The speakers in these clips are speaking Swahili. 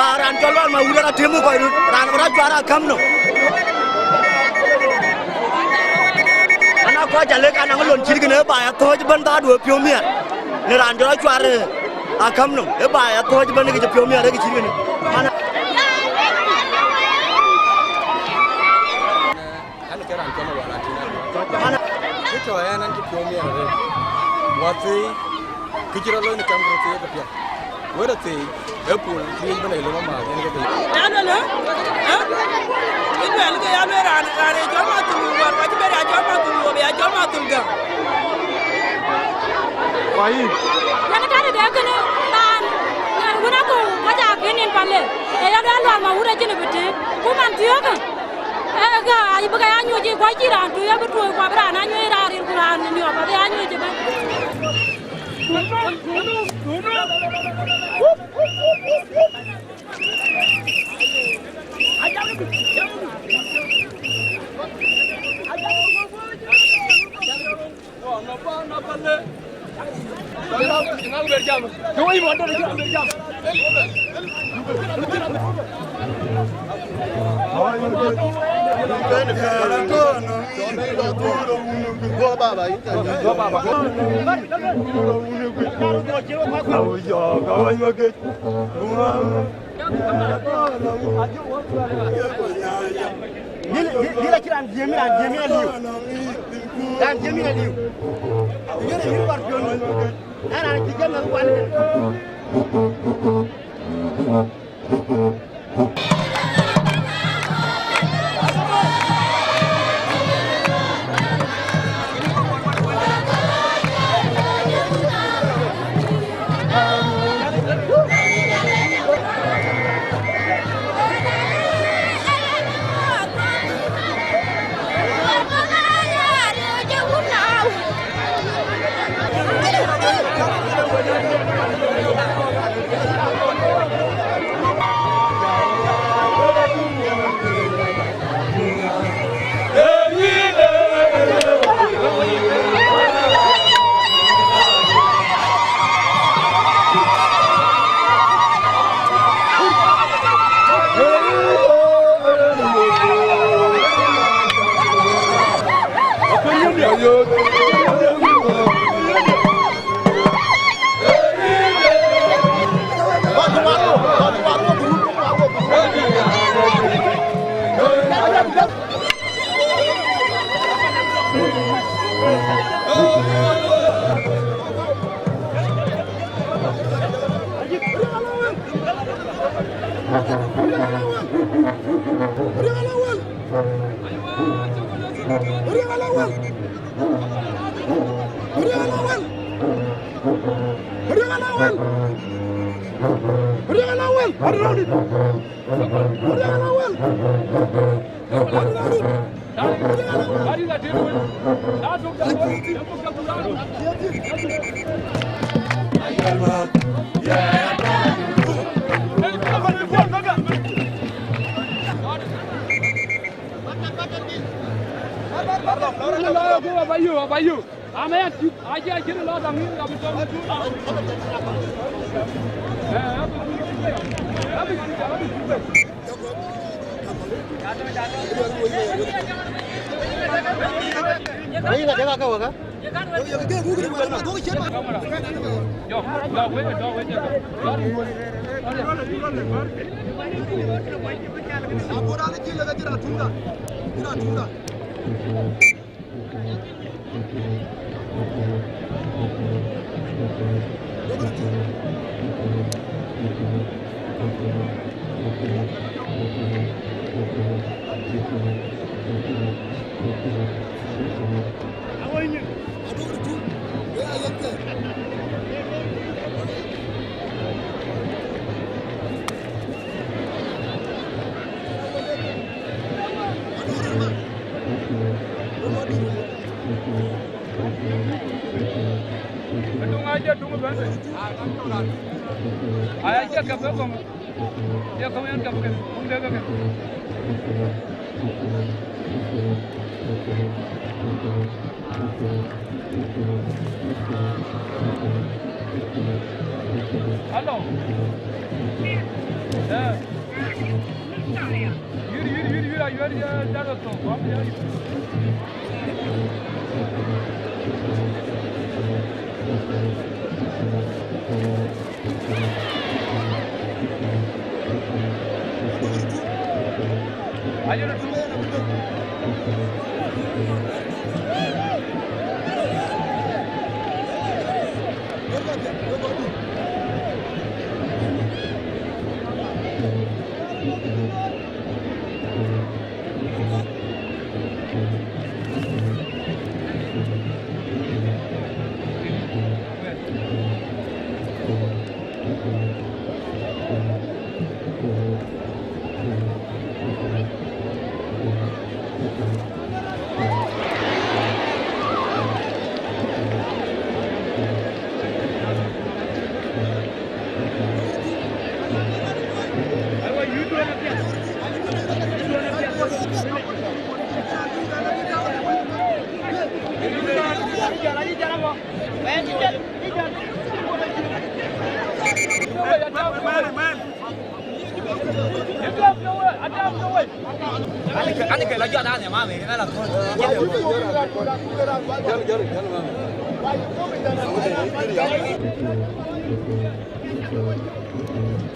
Ran Lual ma udara temu ko ran ora juara kamno ana ko jale kana ngolon chirgine ba ya to ban da do pyo mi ne ran juara juara a kamno e ba ya to ban ne ke pyo mi re ke chirgine mana ana ke ran kono wala tina mana ito ya nan ke pyo mi re wati kijira lo ni kamro te ba pya wala te Apple clean bana ile mama ne ke ana na ha ito alga ya lo ran joma tu war ba be ya joma tu wo ya joma tu ga wai yana ka da kana ban wona ko kaja kenin palle e ya dan ma wura jene bete ko man tiyo ka buka anyu ji kwa jiran tu ya betu kwa bra na anyu ra ri kuran ni oba be anyu ji ba Dia kira jemi liu. Dan jemi liu. Dia ni hidup berjuang. Nana kita nak buat. Abayu. Mayen, aja kira lah kami kami tahu. Ini nak jaga kau kan? Tunggu bentar. Ayah dia kamu kamu. Dia kamu yang kamu kan. Kamu dia kan. Halo. Yürü ya doktor. Ayo tu. Anh kể là chuyện ăn mà mình là thôi.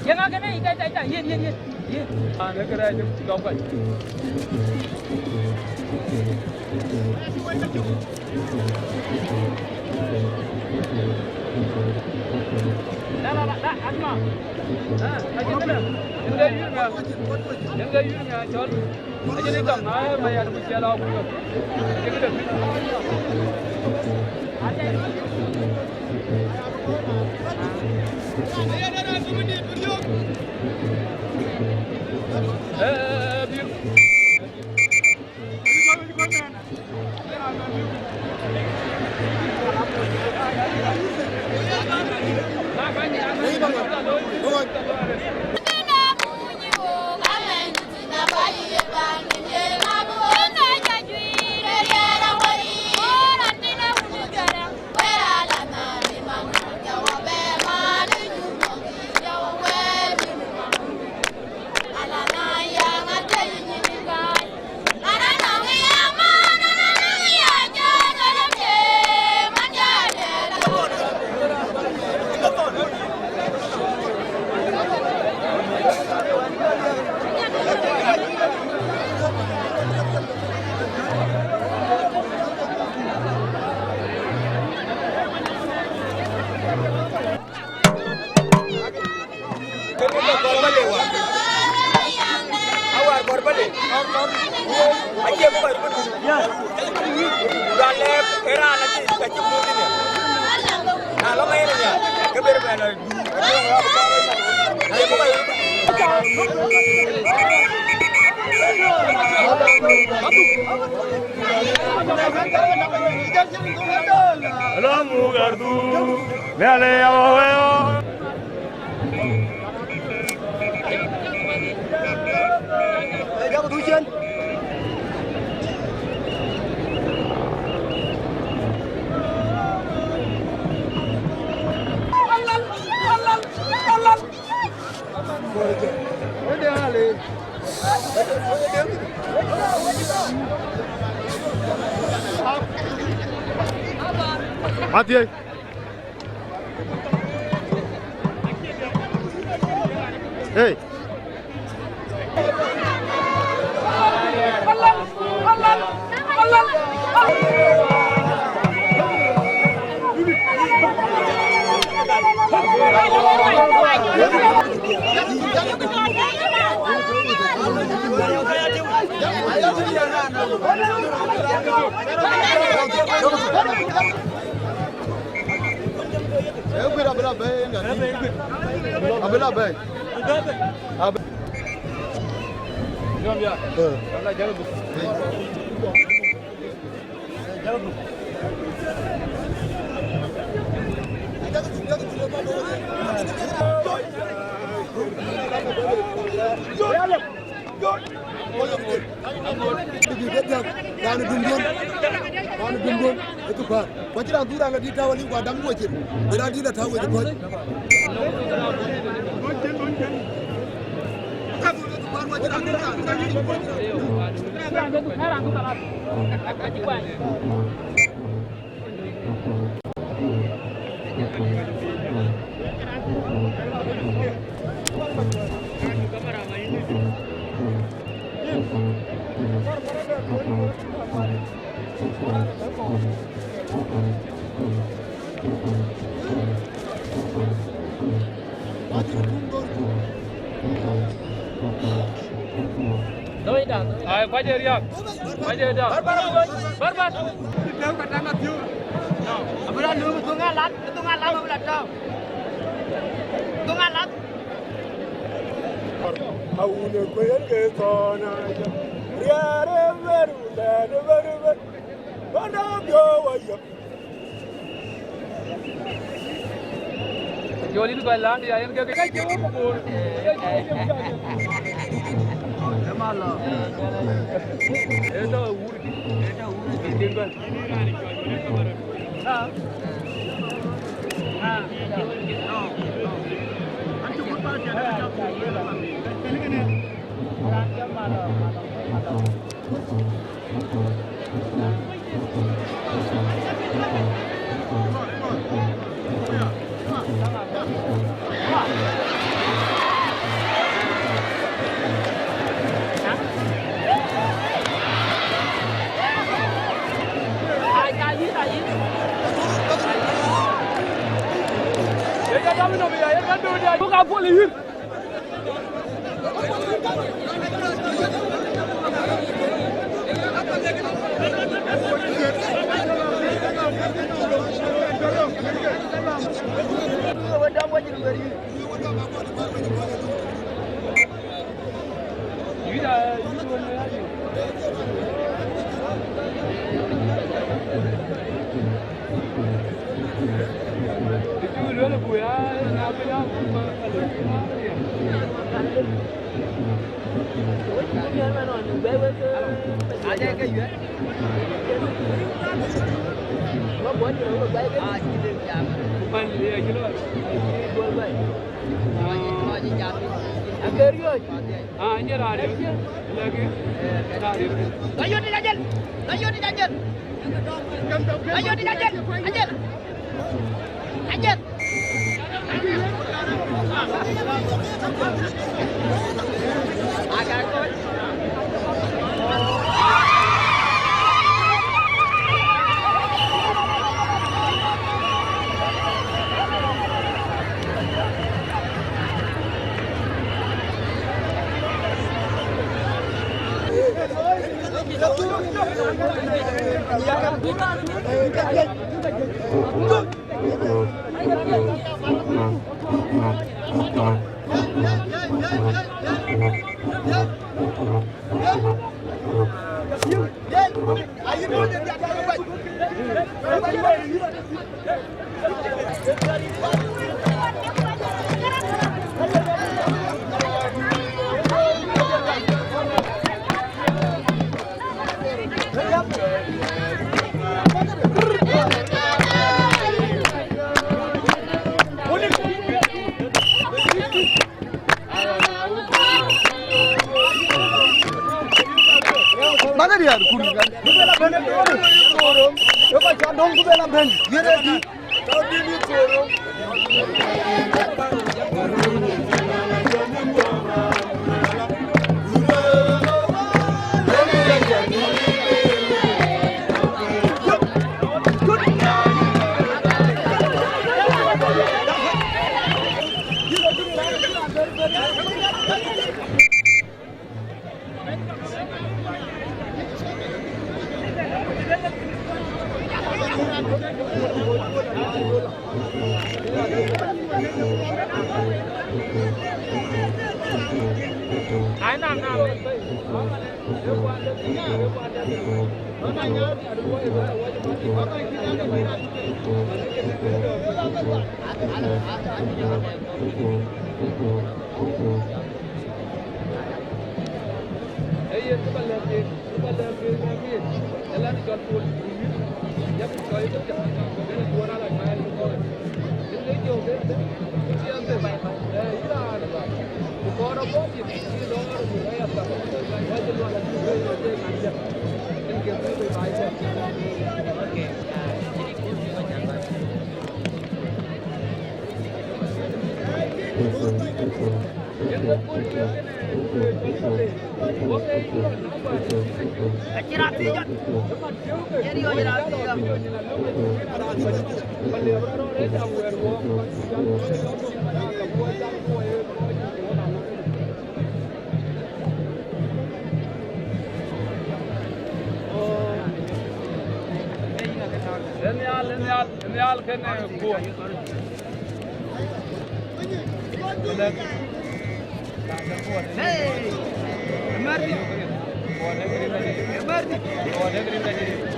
Cái này chạy yên. À nó cái này chúng đóng vậy. Đã ăn mà. À, anh cái này. Những cái nhà chọn. Anh đi cầm nó mày ăn một xe đâu cũng được. Cái được. Mati. Hey. Quay về Riak. Quay về Riak. Bar. Đâu cả đang ngắt chưa? Aboudit lu betul ngalat Aboudit tau. Betul ngalat. Aune koyen ke sona. Riare veru Joli tu balan dia yang ke jauh pun. Namala. Itu ur. Tinggal. Ha. Ha. Ancu pun ada. Buka boleh. Mana dia kuningan? Kubela benda tu orang. Lepas cadong kubela benda. Dia lagi. Kau dini orang. Leal kena buat. Hey, emerdi. Emerdi.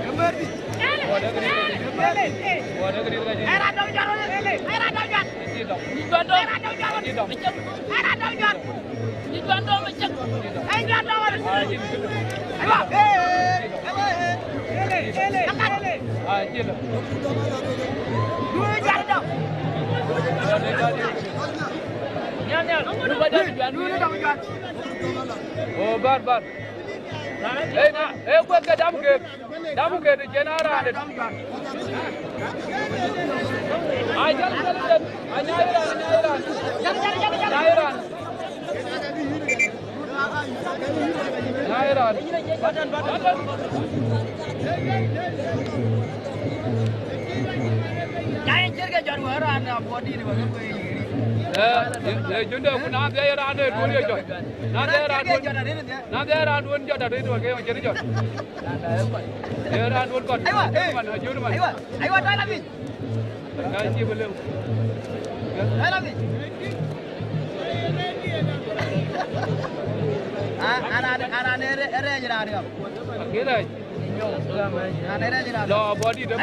Emerdi. Emerdi. Oh, bar. Gue ke damu ke di jenara ada. Jalan. Nyairan. Badan. Jangan cerita januara anda body ni bagai apa ini. Junda kuna dia ran dua dia jod. Dia ran dua jod ada itu bagai macam ni jod. Dia ran dua kot. Ayo dah lagi. Gaji belum. Dah lagi. Ana era dia. Kira. Ana era dia. Lo body dah.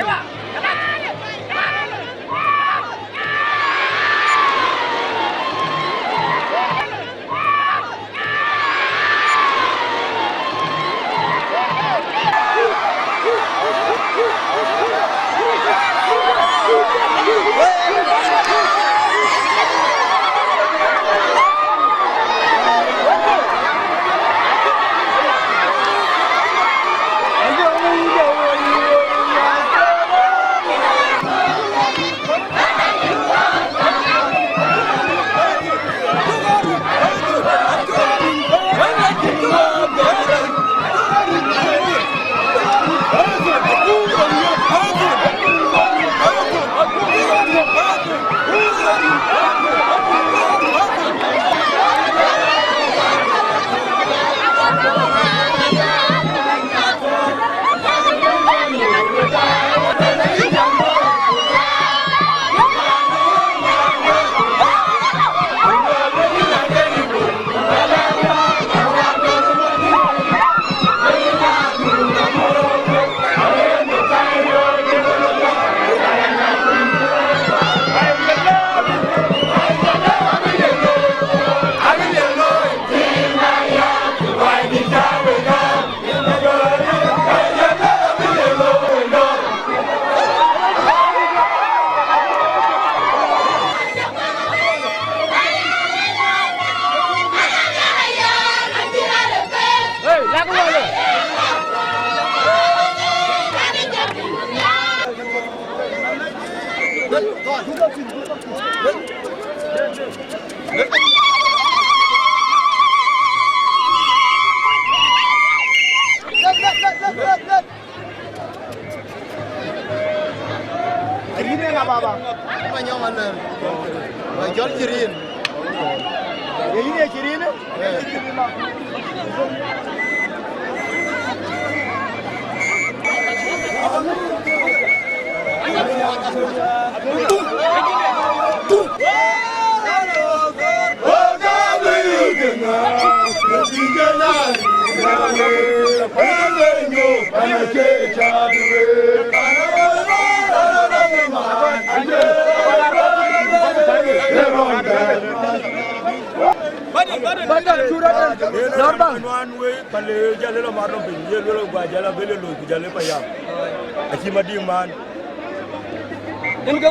Inga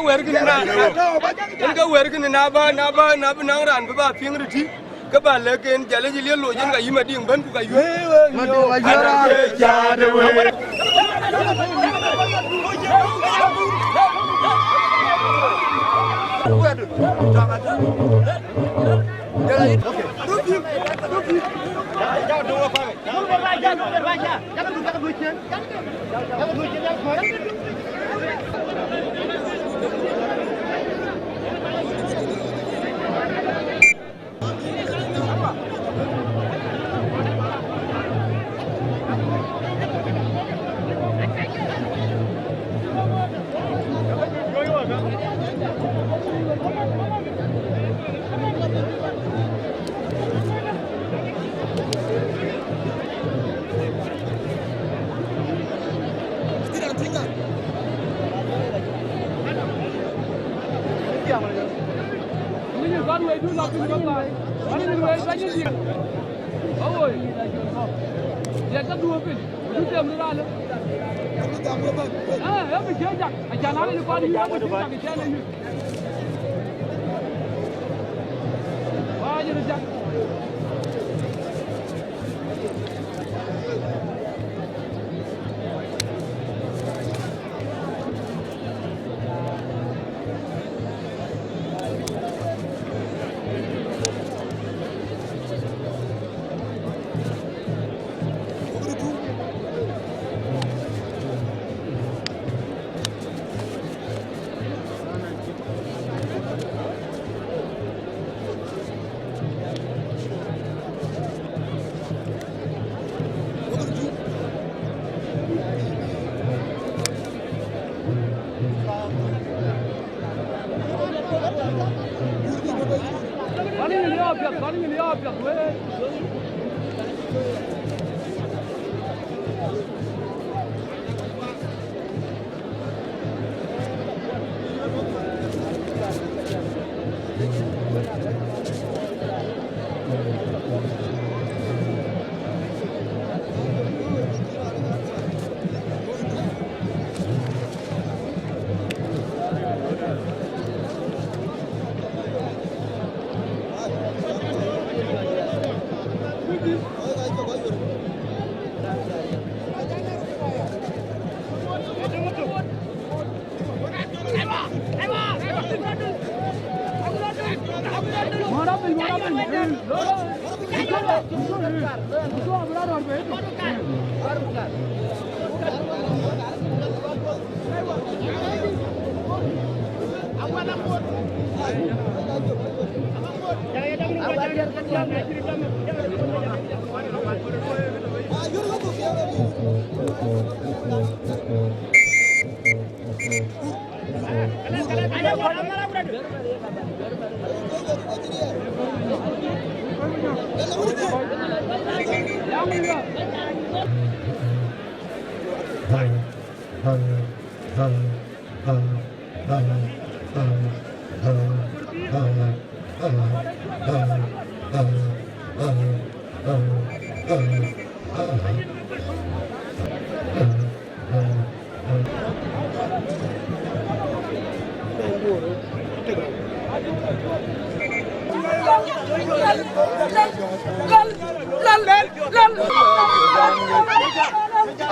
wer kini na ba nang ran ba ping ri ka ba le ken jale ji le lo jin ga yima ding ban ku ga yu ma do wa jara ja de we John way do nothing but lie. What is the way I get you? Oh, yeah, can do a bit. You tell me that. Ah, every change. I can't have anybody here. I'm telling you. Why are you just?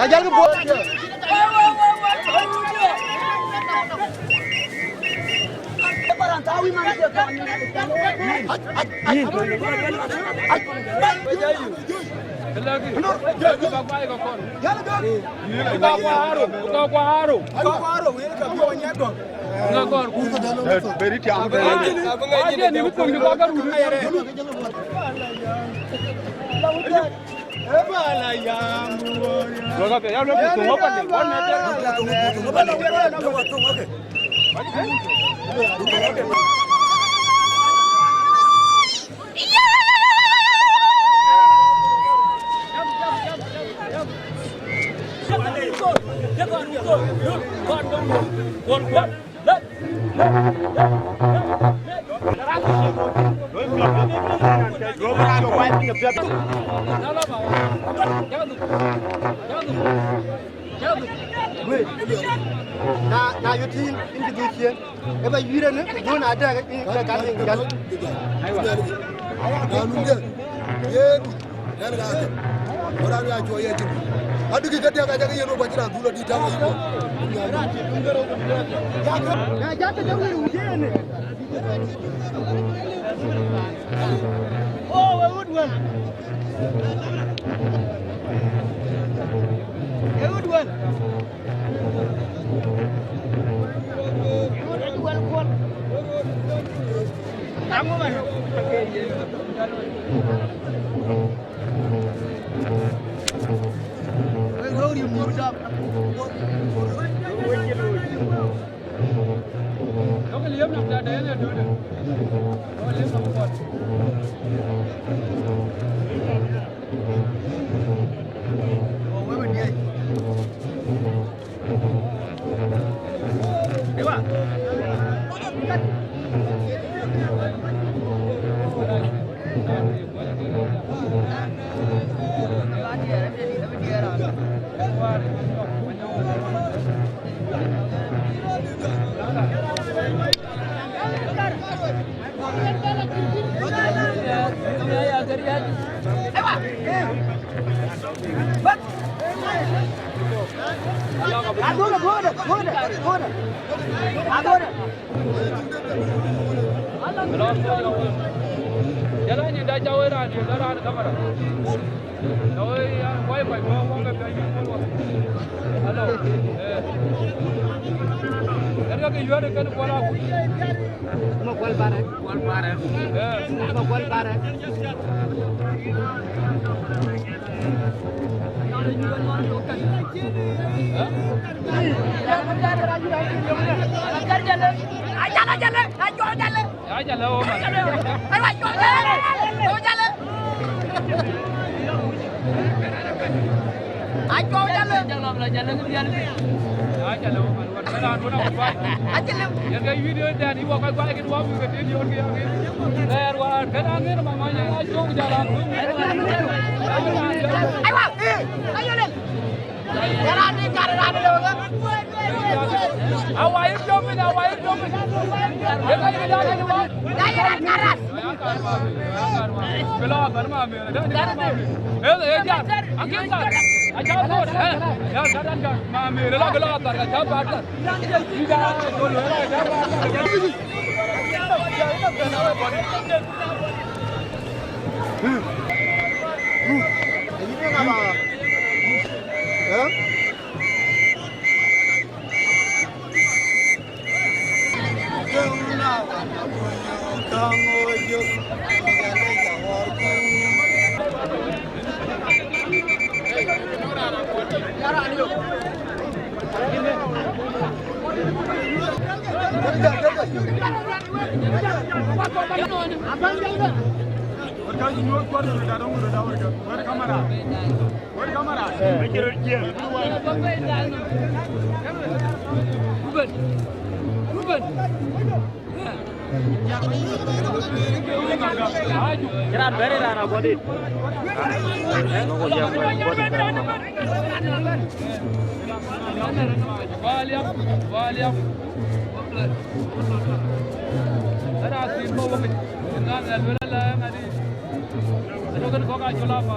Ajal ke bot. Na your team indication. Eba yure ne don ada ka kan kan. Aiwa. Na nunge. Ye na na. Ora ya joye ti. Adu ki gadi ga ga yeno bajira dulo di tawo yibo. Ya ja ta dawo uje ne. Oh, we would win. We would win. Kamu mana? Glory murda. Kau lihat nak ada yang ada. Kau lihat nak buat. Oh, wewe ndiye. Dewa. Jalan ni dah jauh dah ni, dah ada kamera. Jauh yang wifi, bawa ke biaya semua. Halo. Erjok ke jual dekat Kuala Lumpur. Mau kual barang. Mau kual barang. Jangan beri lah Aboudit. Waliap. Ada asin bawa ni. Dengan alwala lah ngadi. Ada kan kau kau jual apa?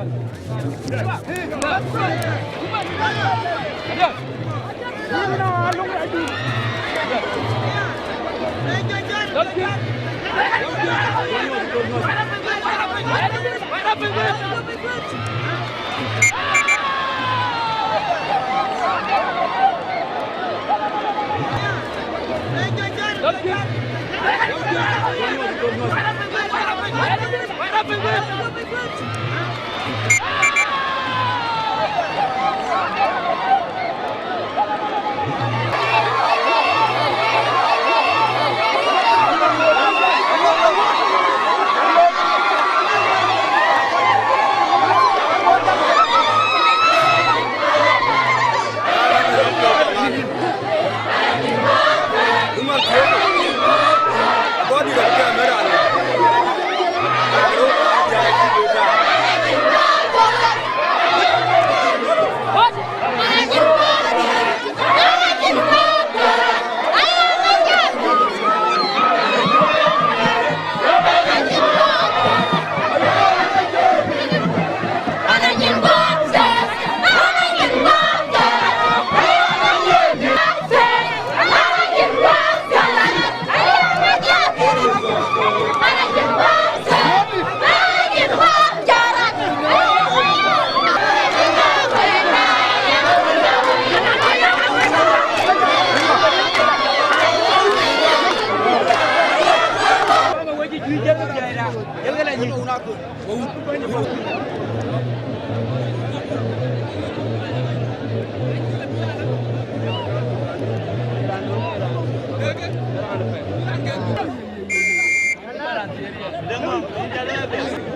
Ada. Ini nak alung lagi.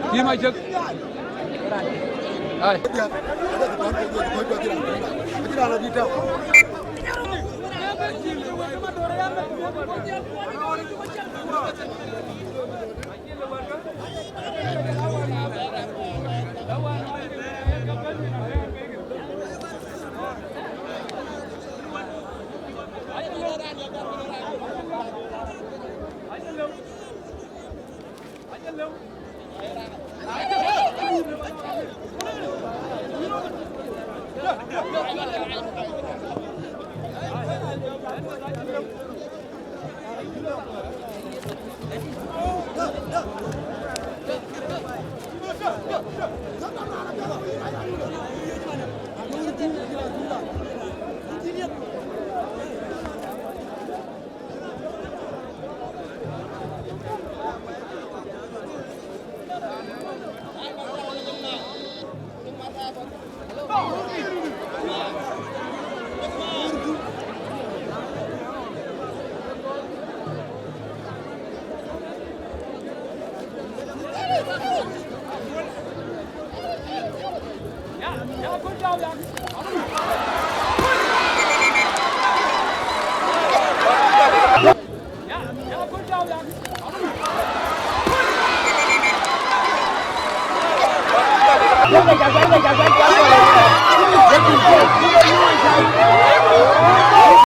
Kim ai trước? Ai? Jangan